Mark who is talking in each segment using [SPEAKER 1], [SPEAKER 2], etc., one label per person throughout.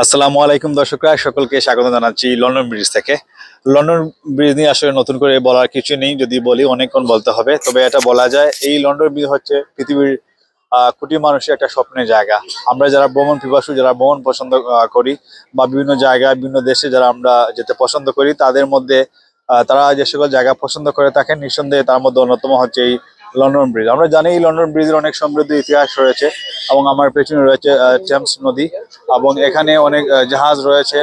[SPEAKER 1] আসসালামু আলাইকুম দর্শকরা, সকলকে স্বাগত জানাচ্ছি লন্ডন ব্রিজ থেকে। লন্ডন ব্রিজ নিয়ে আসলে নতুন করে বলার কিছু নেই, যদি বলি অনেকক্ষণ বলতে হবে। তবে এটা বলা যায়, এই লন্ডন ব্রিজ হচ্ছে পৃথিবীর কোটি মানুষের একটা স্বপ্নের জায়গা। আমরা যারা ভ্রমণ পিপাসু, যারা ভ্রমণ পছন্দ করি বা বিভিন্ন জায়গায় বিভিন্ন দেশে যারা আমরা যেতে পছন্দ করি, তাদের মধ্যে তারা যে সকল জায়গা পছন্দ করে থাকেন, নিঃসন্দেহে তার মধ্যে অন্যতম হচ্ছে এই লন্ডন ব্রিজ। আমরা জানি এই লন্ডন ব্রিজের অনেক সমৃদ্ধ ইতিহাস রয়েছে এবং আমার পেছনে রয়েছে টেমস নদী এবং এখানে অনেক জাহাজ রয়েছে,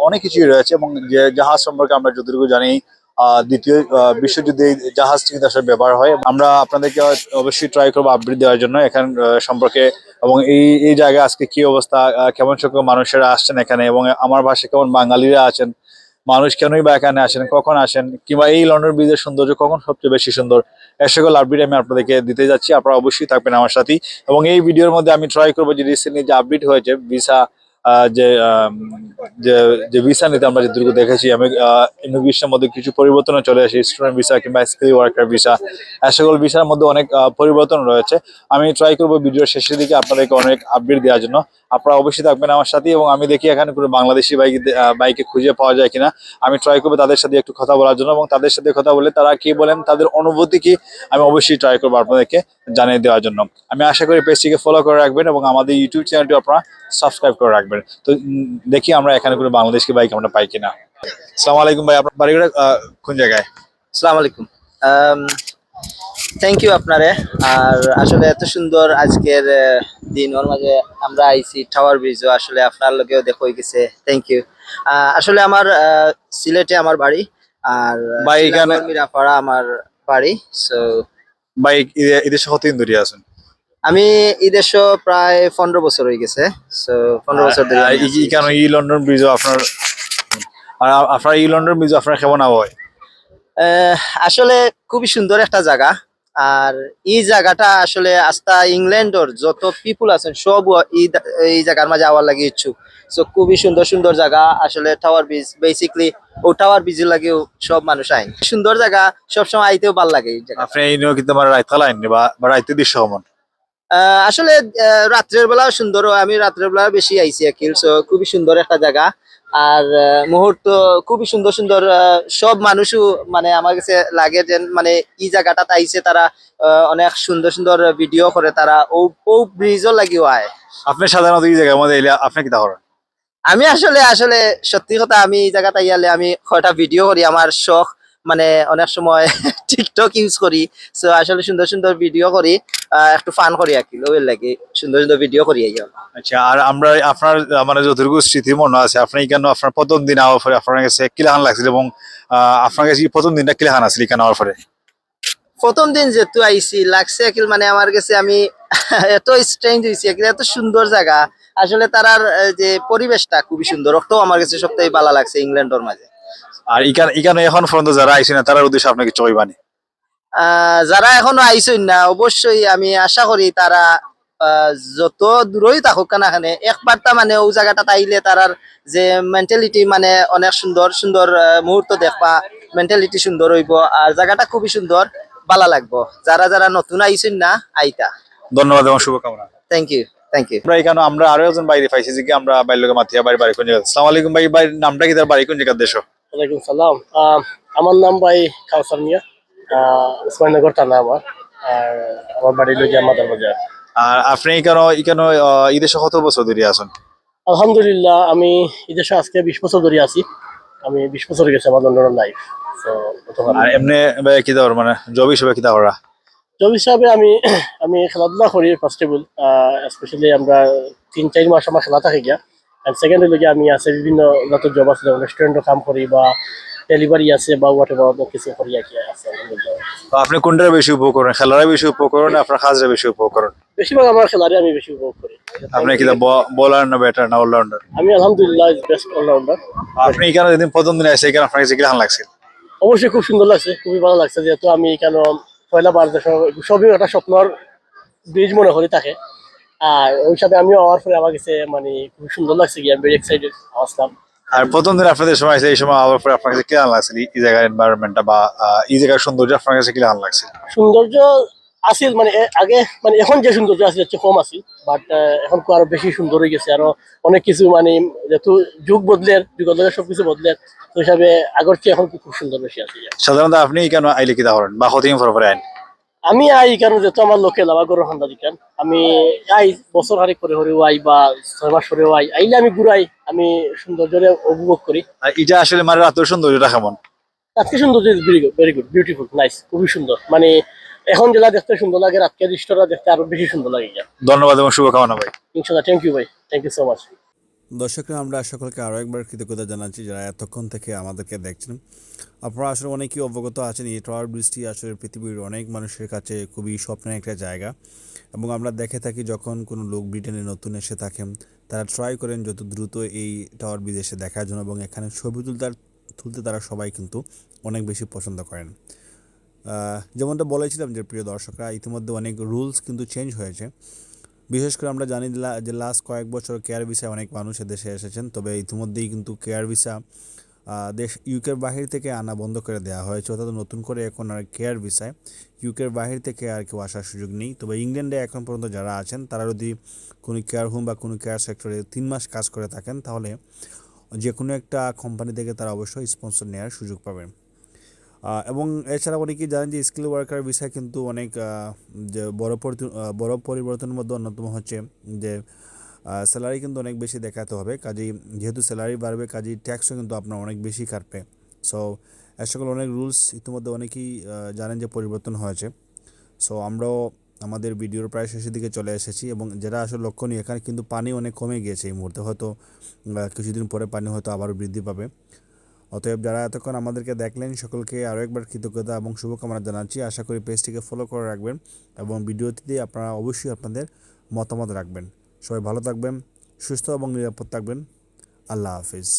[SPEAKER 1] অনেক কিছুই রয়েছে। এবং যে জাহাজ সম্পর্কে আমরা যতটুকু জানি, দ্বিতীয় বিশ্বযুদ্ধে এই জাহাজটি কিন্তু আসলে ব্যবহার হয়। আমরা আপনাদেরকে অবশ্যই ট্রাই করবো আপডেট দেওয়ার জন্য এখান সম্পর্কে, এবং এই জায়গায় আজকে কি অবস্থা, কেমন সংখ্যক মানুষেরা আসছেন এখানে, এবং আমার ভাষায় কেমন বাঙালিরা আছেন, মানুষ কেনই বা এখানে আসেন, কখন আসেন, কিংবা এই লন্ডন ব্রিজের সৌন্দর্য কখন সবচেয়ে বেশি সুন্দর, এর সকল আপডেট আমি আপনাদেরকে দিতে যাচ্ছি। আপনারা অবশ্যই থাকবেন আমার সাথে। এবং এই ভিডিওর মধ্যে আমি ট্রাই করবো যে রিসেন্টলি যে আপডেট হয়েছে ভিসা, যে যে যে ভিসা নিতে আমরা যেটুকু দেখেছি, আমি ইমিগ্রেশনের মধ্যে কিছু পরিবর্তন চলে আসে, স্টুডেন্ট ভিসা কিংবা স্কিল ওয়ার্কার ভিসা, সকল ভিসার মধ্যে অনেক পরিবর্তন রয়েছে। আমি ট্রাই করবো ভিডিওর শেষের দিকে আপনাদেরকে অনেক আপডেট দেওয়ার জন্য। আপনারা অবশ্যই থাকবেন আমার সাথে। এবং আমি দেখি এখানে কোনো বাংলাদেশি বাইকে খুঁজে পাওয়া যায় কিনা, আমি ট্রাই করবো তাদের সাথে একটু কথা বলার জন্য, এবং তাদের সাথে কথা বলে তারা কি বলেন, তাদের অনুভূতি কি, আমি অবশ্যই ট্রাই করবো আপনাদেরকে জানিয়ে দেওয়ার জন্য। আমি আশা করি পেজটিকে ফলো করে রাখবেন এবং আমাদের ইউটিউব চ্যানেলটি আপনারা সাবস্ক্রাইব করে রাখবেন। তো দেখি আমরা এখানে কোনো বাংলাদেশি বাইক আমরা পাই কিনা। আসসালামু আলাইকুম ভাই, আপনার বাড়ি কোন জায়গায়?
[SPEAKER 2] আসসালামু আলাইকুম। থ্যাংক ইউ আপনারে। আর আসলে এত সুন্দর আজকের দিন ওর মাঝে আমরা আইছি টাওয়ার ব্রিজও আসলে আপনার লগেও দেখা হয়ে গেছে। Thank you. আসলে আমার সিলেটে আমার বাড়ি, আর
[SPEAKER 1] ভাই এখানে
[SPEAKER 2] মিরাপাড়া আমার বাড়ি। সো
[SPEAKER 1] বাইক এদেশে কতদিন ধরে আছেন?
[SPEAKER 2] আমি এই দেশে প্রায় 15 বছর হয়ে গেছে। সো 15 বছর ধরে আমি আছি।
[SPEAKER 1] কেন এই লন্ডন ব্রিজও আপনার, আপনার এই লন্ডন ব্রিজ আপনার কেমন আবহাওয়া?
[SPEAKER 2] আহ, আসলে খুবই সুন্দর একটা জায়গা। আর এই জায়গাটা আসলে আস্তা ইংল্যান্ডর যত পিপুল আছেন সব এই জায়গার মাঝে আওয়ার লাগে ইচ্ছুক। সো খুবই সুন্দর সুন্দর জায়গা আসলে টাওয়ার ব্রিজ বেসিকলি। ও টাওয়ার ব্রিজের লাগেও সব মানুষ আইন, সুন্দর জায়গা, সবসময় আইতেও ভাল লাগে এই জায়গা।
[SPEAKER 1] আপনি এই নিয়েও কিন্তু আমার রাইত খালাইন বা রাইতে দৃশ্য কেমন?
[SPEAKER 2] আসলে রাত্রের বেলা সুন্দর হয়, আমি রাত্রের বেলা বেশি আইছি আকিল। সো খুবই সুন্দর একটা জায়গা। আর মুহূর্ত খুবই সুন্দর সুন্দর। সব মানুষও মানে আমার কাছে লাগে যে মানে এই জায়গাটাতে আইছে তারা অনেক সুন্দর সুন্দর ভিডিও করে, তারা ও ও ব্রিজও লাগিও আয়।
[SPEAKER 1] আপনি সাধারণত এই জায়গার মধ্যে এলে আপনি কি তা করেন?
[SPEAKER 2] আমি আসলে আসলে সত্যি কথা, আমি এই জায়গাটা ইয়ালে আমি কয়টা ভিডিও করি, আমার শখ। মানে অনেক সময় টিকটক ইউজ করি। সো আসলে সুন্দর সুন্দর ভিডিও করি, একটু ফান করি আর কি, ওই লাগে সুন্দর সুন্দর ভিডিও করি এই জন্য।
[SPEAKER 1] আচ্ছা, আর আমরা আপনার মানে যতটুকু স্মৃতি মনে আছে, আপনি কেন আপনার প্রথম দিন আওয়ার পরে আপনার কাছে কিলাহান লাগছিল, এবং আপনার কাছে কি প্রথম দিনটা কিলাহান আসছিল কেন আওয়ার পরে?
[SPEAKER 2] প্রথম দিন যেহেতু আইসি লাগছে আকিল, মানে আমার কাছে আমি এত স্ট্রেঞ্জ হয়েছি আকিল, এত সুন্দর জায়গা। আসলে তারার যে পরিবেশটা খুবই সুন্দর, ওটাও আমার কাছে সবথেকে ভালো লাগছে ইংল্যান্ডের মাঝে।
[SPEAKER 1] আর এখানে এখন পর্যন্ত যারা আইসে না তার উদ্দেশ্যে আপনাকে চইবানি?
[SPEAKER 2] যারা এখনো আইসই না, অবশ্যই আমি আশা করি তারা যত দূরই থাকুক না এখানে একবারটা মানে ও জায়গাটা আইলে তারার যে মেন্টালিটি মানে অনেক সুন্দর সুন্দর মুহূর্ত দেখবা, মেন্টালিটি সুন্দর হইব। আর জায়গাটা খুবই সুন্দর, ভালো লাগবো। যারা যারা নতুন আইসই না আইতা।
[SPEAKER 1] ধন্যবাদ এবং শুভকামনা।
[SPEAKER 2] Thank you, thank you.
[SPEAKER 1] আমরা এখানে আমরা আরো একজন বাইরে পাইছি, যে কি আমরা বাইরের লোকের মাতিয়া বাড়ি কোন জায়গা। আসসালামু আলাইকুম ভাই, বাড়ির নামটা কি, তার বাড়ি কোন জায়গার দেশ?
[SPEAKER 3] ওয়ালাইকুম সালাম। আমার নাম ভাই কাউসার মিয়া। উসমাননগর থানা আমার। আর আমার বাড়ি লইয়া মাদার বাজার।
[SPEAKER 1] আর আপনি এখানে এই দেশে কত বছর ধরে আছেন?
[SPEAKER 3] আলহামদুলিল্লাহ, আমি এই দেশে আজকে 20 বছর ধরে আছি। আমি 20 বছর গেছে আমার লন্ডনের লাইফ।
[SPEAKER 1] আর এমনি কি দেওয়ার মানে জব হিসেবে কি দেওয়া?
[SPEAKER 3] জব হিসাবে আমি আমি খেলাধুলা করি ফার্স্ট অফ অল। স্পেশালি আমরা 3-4 মাস আমার খেলা থাকে গিয়া। এন্ড সেকেন্ড হলো গিয়া আমি আছে বিভিন্ন যত জব আছে, রেস্টুরেন্টও কাম করি বা ডেলিভারি আছে বা হোয়াট এভার কিছু করি আর কি আছে।
[SPEAKER 1] তো আপনি কোনটা বেশি উপভোগ করেন, খেলাটা বেশি উপভোগ করেন, আপনার কাজটা বেশি উপভোগ করেন?
[SPEAKER 3] বেশিরভাগ আমার খেলারে আমি বেশি উপভোগ করি।
[SPEAKER 1] আপনি কি বোলার না ব্যাটার না অলরাউন্ডার?
[SPEAKER 3] আমি আলহামদুলিল্লাহ বেস্ট অলরাউন্ডার।
[SPEAKER 1] আপনি এখানে যেদিন প্রথম দিন আসে, এখানে আপনার কাছে কি লাগছে?
[SPEAKER 3] অবশ্যই খুব সুন্দর লাগছে, খুবই ভালো লাগছে, যেহেতু আমি এখানে পয়লা বার সবই একটা স্বপ্নর ব্রিজ মনে করি তাকে। আর ওই সাথে আমিও হওয়ার পরে আমার কাছে মানে খুব সুন্দর লাগছে, গিয়ে ভেরি এক্সাইটেড আসলাম।
[SPEAKER 1] আর প্রথম দিন আপনাদের সময় আছে, এই সময় আবার পরে আপনার কাছে কি লাগছে, এই জায়গার এনভায়রনমেন্টটা বা এই জায়গার সৌন্দর্য আপনার কাছে কি লাগছে?
[SPEAKER 3] সৌন্দর্য আছিল মানে আগে মানে এখন যে সৌন্দর্য আছে হচ্ছে কম আছিল বাট এখন তো আরো বেশি সুন্দর হয়ে গেছে আরো অনেক কিছু মানে যেহেতু যুগ বদলের যুগের লগে সবকিছু বদলের তো হিসাবে আগর চেয়ে এখন খুব সুন্দর বেশি আছে
[SPEAKER 1] সাধারণত আপনি কেন আইলে কিতা করেন বা কতদিন পর পরে আইন?
[SPEAKER 3] আমি আই কারণ যেহেতু আমার লোকে লাভা গরু হান্দা দিকান আমি আই বছর হারিক করে হরেও আই বা 6 মাস হরেও আইলে আমি ঘুরাই আমি সৌন্দর্যরে উপভোগ করি
[SPEAKER 1] আর এটা আসলে মানে রাতের সৌন্দর্যটা কেমন?
[SPEAKER 3] আজকে সৌন্দর্য ভেরি গুড বিউটিফুল নাইস খুবই সুন্দর মানে এখন যেটা দেখতে সুন্দর লাগে রাতকে দৃশ্যটা দেখতে আরো বেশি সুন্দর লাগে
[SPEAKER 1] ধন্যবাদ এবং শুভকামনা ভাই।
[SPEAKER 3] ইনশাল্লাহ থ্যাংক ইউ ভাই থ্যাংক ইউ সো মাচ
[SPEAKER 4] দর্শকরা আমরা সকলকে আরও একবার কৃতজ্ঞতা জানাচ্ছি যারা এতক্ষণ থেকে আমাদেরকে দেখছেন। আপনারা আসলে অনেকেই অবগত আছেন এই টাওয়ার ব্রিজটি আসলে পৃথিবীর অনেক মানুষের কাছে খুবই স্বপ্নের একটা জায়গা এবং আমরা দেখে থাকি যখন কোনো লোক ব্রিটেনে নতুন এসে থাকেন তারা ট্রাই করেন যত দ্রুত এই টাওয়ার ব্রিজ এসে দেখার জন্য এবং এখানে ছবি তুলতে তারা সবাই কিন্তু অনেক বেশি পছন্দ করেন। যেমনটা বলেছিলাম যে প্রিয় দর্শকরা ইতিমধ্যে অনেক রুলস কিন্তু চেঞ্জ হয়েছে। বিশেষ করে আমরা জানি যে লাস্ট কয়েক বছর কেয়ার ভিসায় অনেক মানুষ দেশে এসেছেন, তবে ইতিমধ্যেই কিন্তু কেয়ার ভিসা ইউকের বাহির থেকে আনা বন্ধ করে দেওয়া হয়েছে, অর্থাৎ নতুন করে এখন আর কেয়ার ভিসায় ইউকের বাহির থেকে আর কেউ আসার সুযোগ নেই। তবে ইংল্যান্ডে এখন পর্যন্ত যারা আছেন তারা যদি কোনো কেয়ার হোম বা কোনো কেয়ার সেক্টরে 3 মাস কাজ করে থাকেন তাহলে যে কোনো একটা কোম্পানি থেকে তারা অবশ্যই স্পন্সর নেওয়ার সুযোগ পাবেন। এবং এছাড়া অনেকেই জানেন যে স্কিল ওয়ার্কার ভিসায় কিন্তু অনেক যে বড় পরিবর্তনের মধ্যে অন্যতম হচ্ছে যে স্যালারি কিন্তু অনেক বেশি দেখাতে হবে, কাজেই যেহেতু স্যালারি বাড়বে কাজেই ট্যাক্সও কিন্তু আপনার অনেক বেশি কাটবে। সো এ সকল অনেক রুলস ইতিমধ্যে অনেকেই জানেন যে পরিবর্তন হয়েছে। সো আমরাও আমাদের ভিডিওর প্রায় শেষের দিকে চলে এসেছি এবং যেটা আসলে লক্ষণীয় এখানে কিন্তু পানি অনেক কমে গিয়েছে এই মুহূর্তে, হয়তো কিছুদিন পরে পানি হয়তো আবারও বৃদ্ধি পাবে। অতএব যারা এতক্ষণ আমাদেরকে দেখলেন সকলকে আরও একবার কৃতজ্ঞতা এবং শুভকামনা জানাচ্ছি। আশা করি পেজটিকে ফলো করে রাখবেন এবং ভিডিওটিতে আপনারা অবশ্যই আপনাদের মতামত রাখবেন। সবাই ভালো থাকবেন, সুস্থ এবং নিরাপদ থাকবেন। আল্লাহ হাফিজ।